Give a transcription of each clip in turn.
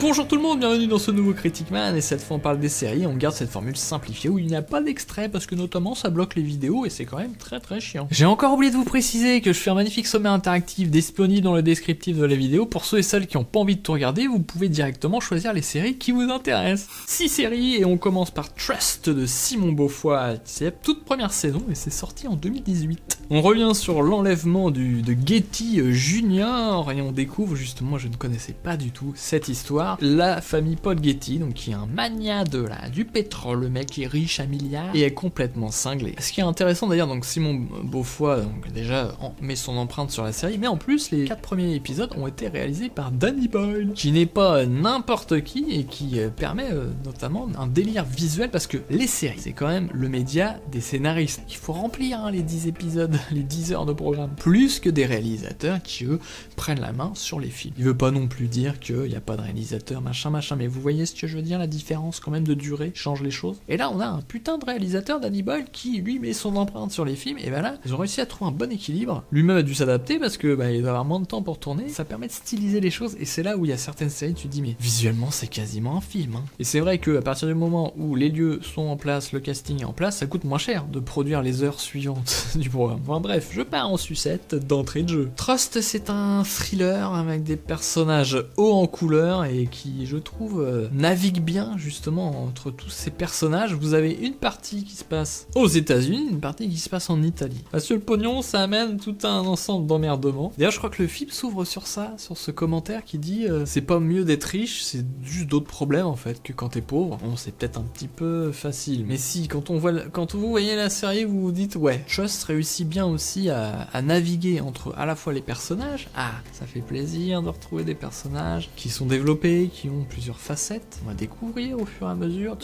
Bonjour tout le monde, bienvenue dans ce nouveau Critic Man, et cette fois on parle des séries, on garde cette formule simplifiée où il n'y a pas d'extrait parce que notamment ça bloque les vidéos et c'est quand même très chiant. J'ai encore oublié de vous préciser que je fais un magnifique sommaire interactif disponible dans le descriptif de la vidéo. Pour ceux et celles qui n'ont pas envie de tout regarder, vous pouvez directement choisir les séries qui vous intéressent. 6 séries et on commence par Trust de Simon Beaufoy, c'est la toute première saison et c'est sorti en 2018. On revient sur l'enlèvement de Getty Junior et on découvre justement, je ne connaissais pas du tout cette histoire, la famille Paul Getty, donc qui est un magnat du pétrole, le mec est riche à milliards et est complètement cinglé. Ce qui est intéressant d'ailleurs, donc Simon Beaufoy donc déjà met son empreinte sur la série, mais en plus les 4 premiers épisodes ont été réalisés par Danny Boyle, qui n'est pas n'importe qui et qui permet notamment un délire visuel parce que les séries, c'est quand même le média des scénaristes. Il faut remplir les 10 épisodes, les 10 heures de programme, plus que des réalisateurs qui eux prennent la main sur les films. Il veut pas non plus dire qu'il n'y a pas de réalisateur machin, mais vous voyez ce que je veux dire, la différence quand même de durée change les choses. Et là on a un putain de réalisateur, Danny Boyle, qui lui met son empreinte sur les films, et ben là ils ont réussi à trouver un bon équilibre. Lui-même a dû s'adapter parce que il doit avoir moins de temps pour tourner, ça permet de styliser les choses, et c'est là où il y a certaines séries, tu te dis mais visuellement c'est quasiment un film, hein. Et c'est vrai que à partir du moment où les lieux sont en place, le casting est en place, ça coûte moins cher de produire les heures suivantes du programme. Enfin bref, je pars en sucette d'entrée de jeu. Trust, c'est un thriller avec des personnages hauts en couleur et qui, je trouve, navigue bien justement entre tous ces personnages. Vous avez une partie qui se passe aux États-Unis, une partie qui se passe en Italie. Parce que le pognon, ça amène tout un ensemble d'emmerdements. D'ailleurs, je crois que le film s'ouvre sur ça, sur ce commentaire qui dit c'est pas mieux d'être riche, c'est juste d'autres problèmes en fait que quand t'es pauvre. Bon, c'est peut-être un petit peu facile, mais si quand vous voyez la série, vous vous dites ouais, Trust réussit bien aussi à naviguer entre à la fois les personnages. Ah, ça fait plaisir de retrouver des personnages qui sont développés, qui ont plusieurs facettes, on va découvrir au fur et à mesure.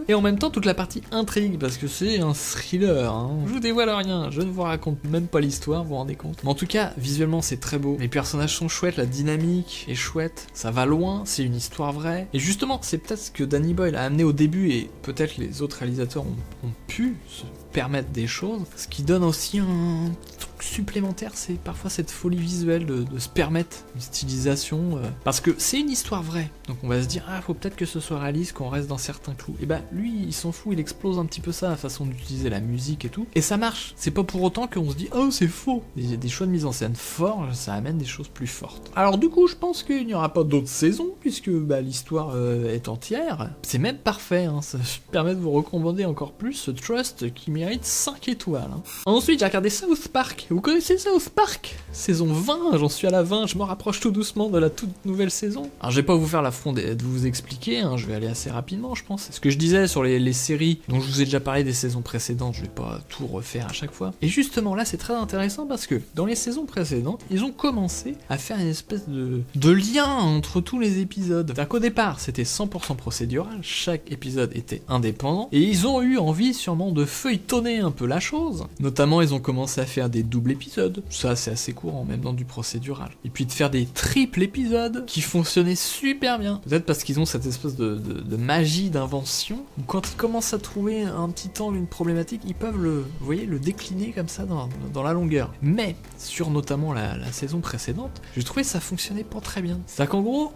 Et en même temps toute la partie intrigue, parce que c'est un thriller, hein. Je vous dévoile rien, je ne vous raconte même pas l'histoire, vous vous rendez compte. Mais en tout cas, visuellement c'est très beau, les personnages sont chouettes, la dynamique est chouette, ça va loin, c'est une histoire vraie. Et justement, c'est peut-être ce que Danny Boyle a amené au début, et peut-être les autres réalisateurs ont pu se permettre des choses, ce qui donne aussi un truc supplémentaire, c'est parfois cette folie visuelle de se permettre une stylisation, parce que c'est une histoire vraie, donc on va se dire ah faut peut-être que ce soit réaliste, qu'on reste dans certains clous, et bah lui il s'en fout, il explose un petit peu ça, la façon d'utiliser la musique et tout, et ça marche, c'est pas pour autant qu'on se dit oh c'est faux, des choix de mise en scène forts, ça amène des choses plus fortes. Alors du coup je pense qu'il n'y aura pas d'autres saisons, puisque l'histoire est entière, c'est même parfait, hein, ça permet de vous recommander encore plus ce Trust qui mérite 5 étoiles. Hein. Ensuite j'ai regardé South Park. Vous connaissez South Park? Saison 20, j'en suis à la 20, je me rapproche tout doucement de la toute nouvelle saison. Alors je vais pas vous faire l'affront de vous expliquer, hein, je vais aller assez rapidement je pense. Ce que je disais sur les séries dont je vous ai déjà parlé des saisons précédentes, je vais pas tout refaire à chaque fois. Et justement là c'est très intéressant parce que dans les saisons précédentes, ils ont commencé à faire une espèce de lien entre tous les épisodes. C'est-à-dire qu'au départ c'était 100% procédural, chaque épisode était indépendant, et ils ont eu envie sûrement de feuilletonner un peu la chose. Notamment ils ont commencé à faire des doubles épisodes, ça c'est assez courant même dans du procédural. Et puis de faire des triples épisodes qui fonctionnaient super bien. Peut-être parce qu'ils ont cette espèce de magie d'invention, où quand ils commencent à trouver un petit angle, une problématique, ils peuvent le décliner comme ça dans la longueur. Mais sur notamment la saison précédente, j'ai trouvé que ça fonctionnait pas très bien. C'est-à-dire qu'en gros,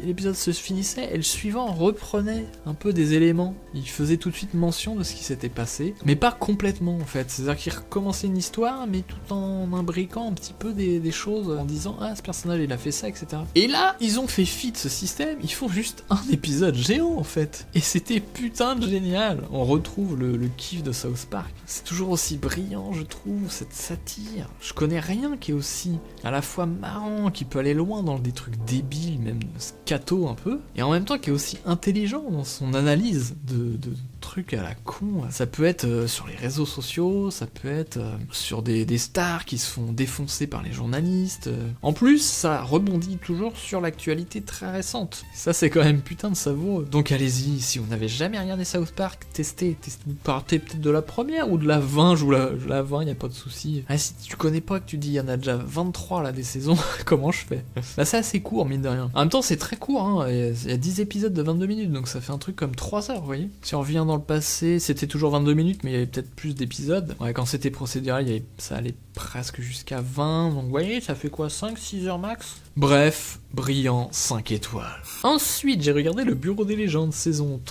l'épisode se finissait et le suivant reprenait un peu des éléments. Il faisait tout de suite mention de ce qui s'était passé, mais pas complètement en fait. C'est-à-dire qu'il recommençait une histoire, mais tout en imbriquant un petit peu des choses, en disant ah ce personnage il a fait ça, etc. Et là, ils ont fait fi de ce système, ils font juste un épisode géant en fait. Et c'était putain de génial. On retrouve le kiff de South Park. C'est toujours aussi brillant, je trouve, cette satire. Je connais rien qui est aussi à la fois marrant, qui peut aller loin dans des trucs débiles, même scato un peu, et en même temps qui est aussi intelligent dans son analyse de trucs à la con. Ça peut être sur les réseaux sociaux, ça peut être sur des stars qui se font défoncer par les journalistes. En plus, ça rebondit toujours sur l'actualité très récente. Ça, c'est quand même putain de savoureux. Donc allez-y, si vous n'avez jamais regardé South Park, testez. Vous partez peut-être de la première ou de la 20, je vous la 20, y a pas de souci. Ah, si tu connais pas, que tu dis il y en a déjà 23 là des saisons, comment je fais? Bah c'est assez court, mine de rien. En même temps, c'est très court, hein. Il y a 10 épisodes de 22 minutes, donc ça fait un truc comme 3 heures, vous voyez. Si on revient dans le passé, c'était toujours 22 minutes, mais il y avait peut-être plus d'épisodes. Ouais, quand c'était procédural, ça allait presque jusqu'à 20, donc vous voyez, ça fait quoi, 5-6 heures max? Bref, brillant, 5 étoiles. Ensuite, j'ai regardé Le Bureau des légendes, saison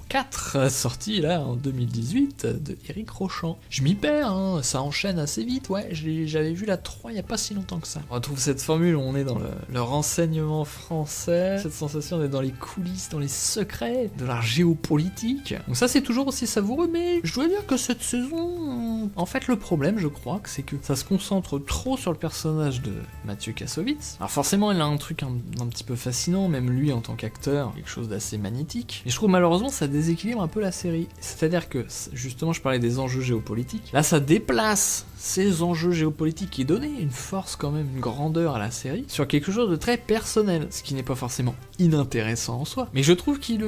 4, sorti là en 2018, de Éric Rochant. Je m'y perds, hein, ça enchaîne assez vite, ouais, j'avais vu la 3 il n'y a pas si longtemps que ça. On retrouve cette formule où on est dans le renseignement français, cette sensation d'être dans les coulisses, dans les secrets de la géopolitique. Donc ça c'est toujours aussi savoureux, mais je dois dire que cette saison, en fait le problème je crois, c'est que ça se concentre trop sur le personnage de Mathieu Kassovitz. Alors forcément il a un truc un petit peu fascinant, même lui en tant qu'acteur, quelque chose d'assez magnétique, mais je trouve malheureusement ça déséquilibre un peu la série. C'est-à-dire que, justement, je parlais des enjeux géopolitiques. Là, ça déplace ces enjeux géopolitiques qui donnaient une force quand même, une grandeur à la série, sur quelque chose de très personnel, ce qui n'est pas forcément inintéressant en soi. Mais je trouve qu'il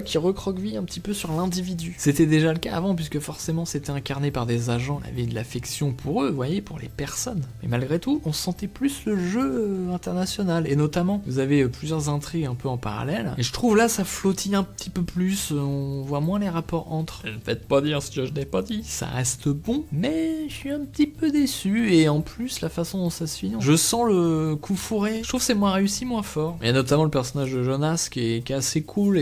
qui recroqueville un petit peu sur l'individu. C'était déjà le cas avant, puisque forcément c'était incarné par des agents, on avait de l'affection pour eux, vous voyez, pour les personnes. Mais malgré tout, on sentait plus le jeu international, et notamment, vous avez plusieurs intrigues un peu en parallèle, et je trouve là, ça flottille un petit peu plus, on voit moins les rapports entre. Ne faites pas dire ce que je n'ai pas dit. Ça reste bon, mais je suis un petit peu déçu, et en plus, la façon dont ça se finit, je sens le coup fourré. Je trouve que c'est moins réussi, moins fort. Il y a notamment le personnage de Jonas qui est assez cool,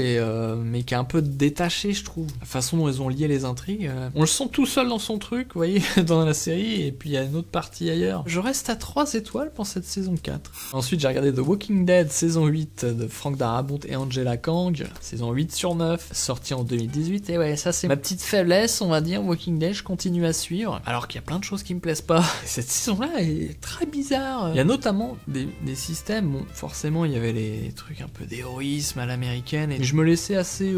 mais qui est un peu détaché, je trouve. La façon dont ils ont lié les intrigues, on le sent tout seul dans son truc, vous voyez, dans la série, et puis il y a une autre partie ailleurs. Je reste à 3 étoiles pour cette saison 4. Ensuite, j'ai regardé The Walking Dead, saison 8, de Frank Darabont et Angela Kang, saison 8/9, sorti en 2018, et ouais, ça c'est ma petite faiblesse, on va dire, Walking Dead, je continue à suivre, alors qu'il y a plein de choses qui me plaisent pas. Cette saison-là est très bizarre. Il y a notamment des systèmes, bon, forcément, il y avait les trucs un peu d'héroïsme à l'américaine, et je me laissais assez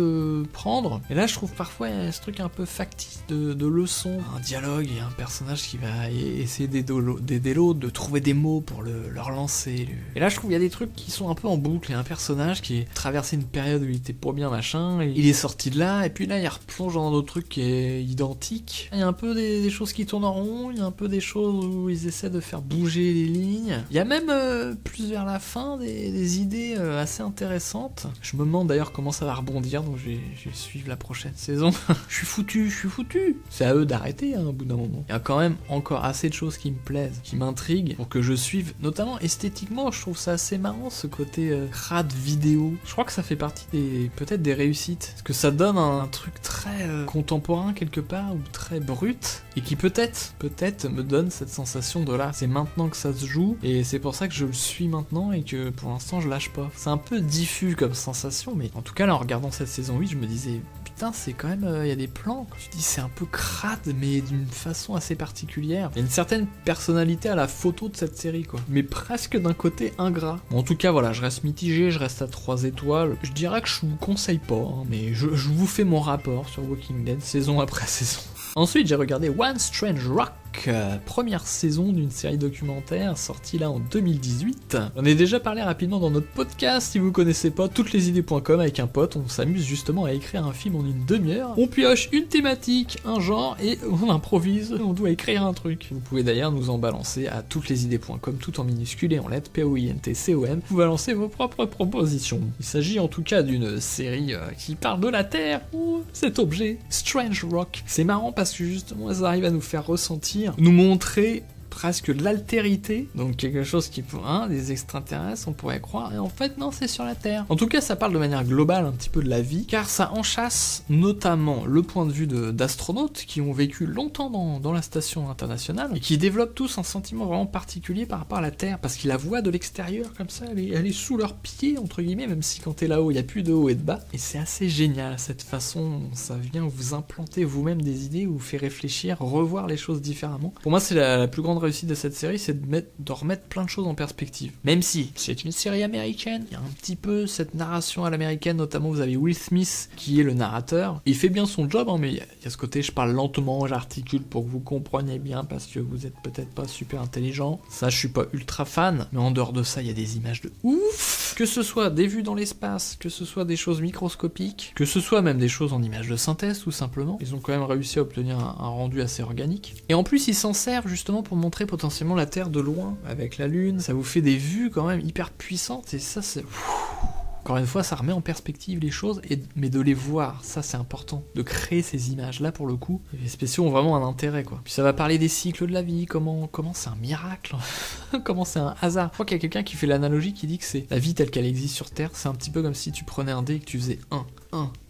prendre, et là je trouve parfois il y a ce truc un peu factice de leçon, un dialogue, il y a un personnage qui va essayer d'aider l'autre, de trouver des mots pour le relancer, et là je trouve il y a des trucs qui sont un peu en boucle, il y a un personnage qui traversé une période où il était pas bien machin, et il est sorti de là, et puis là il replonge dans d'autres trucs qui est identique. Il y a un peu des choses qui tournent en rond, il y a un peu des choses où ils essaient de faire bouger les lignes, il y a même plus vers la fin des idées assez intéressantes. Je me demande d'ailleurs comment ça va rebondir, donc je vais suivre la prochaine saison. Je suis foutu. C'est à eux d'arrêter hein, au bout d'un moment. Il y a quand même encore assez de choses qui me plaisent, qui m'intriguent, pour que je suive, notamment esthétiquement, je trouve ça assez marrant ce côté crade vidéo. Je crois que ça fait partie peut-être des réussites, parce que ça donne un truc très contemporain quelque part, ou très brut, et qui peut-être me donne cette sensation de là, c'est maintenant que ça se joue, et c'est pour ça que je le suis maintenant, et que pour l'instant je lâche pas. C'est un peu diffus comme sensation, mais en tout cas là en regardant cette saison 8, je me disais putain c'est quand même, il y a des plans, quand tu dis c'est un peu crade, mais d'une façon assez particulière. Il y a une certaine personnalité à la photo de cette série quoi, mais presque d'un côté ingrat. En tout cas voilà, je reste mitigé, je reste à 3 étoiles, je dirais que je vous conseille pas, hein, mais je vous fais mon rapport sur Walking Dead, saison après saison. Ensuite, j'ai regardé One Strange Rock, première saison d'une série documentaire sortie là en 2018. On a déjà parlé rapidement dans notre podcast, si vous connaissez pas, touteslesidées.com avec un pote, on s'amuse justement à écrire un film en une demi-heure. On pioche une thématique, un genre, et on improvise, on doit écrire un truc. Vous pouvez d'ailleurs nous en balancer à touteslesidées.com, tout en minuscule et en lettres, POINTCOM, vous balancez vos propres propositions. Il s'agit en tout cas d'une série qui parle de la Terre, ou cet objet, Strange Rock. C'est marrant parce que justement, elles arrivent à nous faire ressentir, nous montrer presque de l'altérité, donc quelque chose qui pour des extraterrestres, on pourrait croire, et en fait non, c'est sur la Terre. En tout cas, ça parle de manière globale un petit peu de la vie, car ça enchâsse notamment le point de vue d'astronautes qui ont vécu longtemps dans la station internationale, et qui développent tous un sentiment vraiment particulier par rapport à la Terre, parce qu'ils la voient de l'extérieur, comme ça, elle est sous leurs pieds, entre guillemets, même si quand t'es là-haut, il n'y a plus de haut et de bas, et c'est assez génial, cette façon, ça vient vous implanter vous-même des idées, vous fait réfléchir, revoir les choses différemment. Pour moi, c'est la plus grande réussite de cette série, c'est de remettre plein de choses en perspective. Même si c'est une série américaine, il y a un petit peu cette narration à l'américaine, notamment vous avez Will Smith qui est le narrateur. Il fait bien son job, mais il y a ce côté, je parle lentement, j'articule pour que vous compreniez bien parce que vous êtes peut-être pas super intelligent. Ça, je suis pas ultra fan, mais en dehors de ça, il y a des images de ouf. Que ce soit des vues dans l'espace, que ce soit des choses microscopiques, que ce soit même des choses en images de synthèse tout simplement. Ils ont quand même réussi à obtenir un rendu assez organique. Et en plus, ils s'en servent justement pour montrer potentiellement la Terre de loin avec la Lune. Ça vous fait des vues quand même hyper puissantes et ça c'est... Encore une fois, ça remet en perspective les choses, mais de les voir, ça c'est important, de créer ces images-là pour le coup. Les effets spéciaux ont vraiment un intérêt, quoi. Puis ça va parler des cycles de la vie, comment c'est un miracle, comment c'est un hasard. Je crois qu'il y a quelqu'un qui fait l'analogie qui dit que c'est la vie telle qu'elle existe sur Terre, c'est un petit peu comme si tu prenais un dé et que tu faisais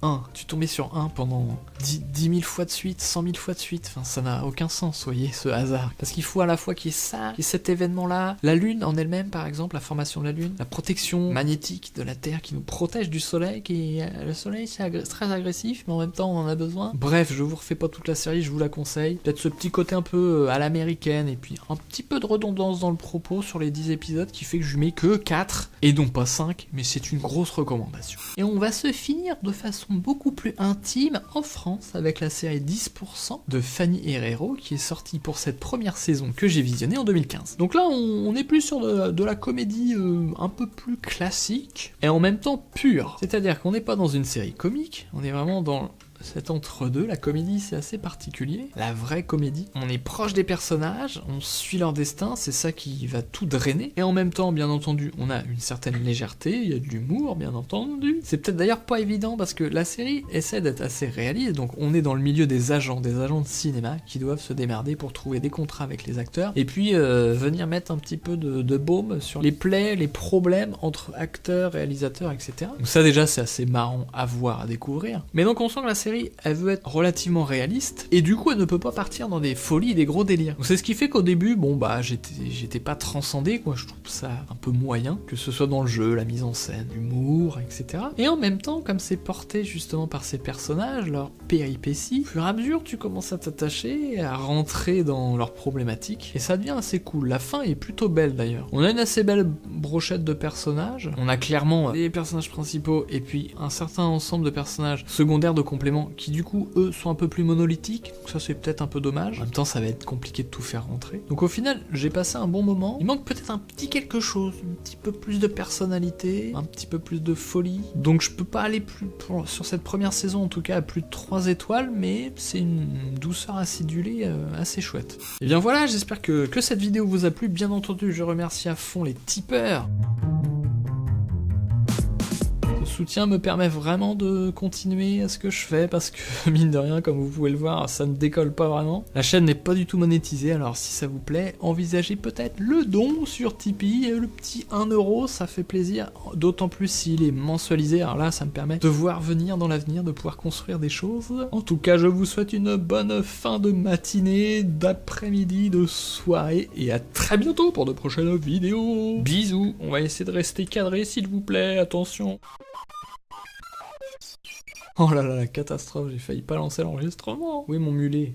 1, tu tombais sur 1 pendant 10 000 fois de suite, 100 000 fois de suite, enfin ça n'a aucun sens, vous voyez, ce hasard. Parce qu'il faut à la fois qu'il y ait ça, qu'il y ait cet événement-là, la Lune en elle-même par exemple, la formation de la Lune, la protection magnétique de la Terre qui nous protège du Soleil, le Soleil c'est très agressif, mais en même temps on en a besoin. Bref, je vous refais pas toute la série, je vous la conseille. Peut-être ce petit côté un peu à l'américaine, et puis un petit peu de redondance dans le propos sur les 10 épisodes, qui fait que je mets que 4, et non pas 5, mais c'est une grosse recommandation. Et on va se finir de façon beaucoup plus intime en France avec la série 10% de Fanny Herrero qui est sortie pour cette première saison que j'ai visionnée en 2015. Donc là on est plus sur de la comédie un peu plus classique et en même temps pure. C'est-à-dire qu'on n'est pas dans une série comique, on est vraiment dans cet entre-deux. La comédie c'est assez particulier, la vraie comédie. On est proche des personnages, on suit leur destin, c'est ça qui va tout drainer. Et en même temps, bien entendu, on a une certaine légèreté, il y a de l'humour, bien entendu. C'est peut-être d'ailleurs pas évident parce que la série essaie d'être assez réaliste, donc on est dans le milieu des agents de cinéma qui doivent se démerder pour trouver des contrats avec les acteurs, et puis venir mettre un petit peu de baume sur les plaies, les problèmes entre acteurs, réalisateurs, etc. Donc ça déjà c'est assez marrant à voir, à découvrir. Mais donc on sent que la série elle veut être relativement réaliste et du coup elle ne peut pas partir dans des folies et des gros délires. Donc c'est ce qui fait qu'au début, bon bah j'étais pas transcendé quoi, je trouve ça un peu moyen, que ce soit dans le jeu, la mise en scène, l'humour, etc. Et en même temps, comme c'est porté justement par ces personnages, leurs péripéties, au fur et à mesure tu commences à t'attacher, à rentrer dans leurs problématiques et ça devient assez cool. La fin est plutôt belle d'ailleurs. On a une assez belle brochette de personnages, on a clairement les personnages principaux et puis un certain ensemble de personnages secondaires de compléments qui du coup eux sont un peu plus monolithiques, donc ça c'est peut-être un peu dommage. En même temps ça va être compliqué de tout faire rentrer. Donc au final j'ai passé un bon moment. Il manque peut-être un petit quelque chose, un petit peu plus de personnalité, un petit peu plus de folie. Donc je peux pas aller sur cette première saison en tout cas à plus de 3 étoiles, mais c'est une douceur acidulée assez chouette. Et bien voilà, j'espère que cette vidéo vous a plu. Bien entendu je remercie à fond les tipeurs. Soutien me permet vraiment de continuer à ce que je fais parce que mine de rien, comme vous pouvez le voir, ça ne décolle pas vraiment. La chaîne n'est pas du tout monétisée, alors si ça vous plaît, envisagez peut-être le don sur Tipeee, et le petit 1€, ça fait plaisir, d'autant plus s'il est mensualisé, alors là ça me permet de voir venir dans l'avenir, de pouvoir construire des choses. En tout cas, je vous souhaite une bonne fin de matinée, d'après-midi, de soirée, et à très bientôt pour de prochaines vidéos. Bisous, on va essayer de rester cadré s'il vous plaît, attention. Oh là là, la catastrophe, j'ai failli pas lancer l'enregistrement. Oui, mon mulet.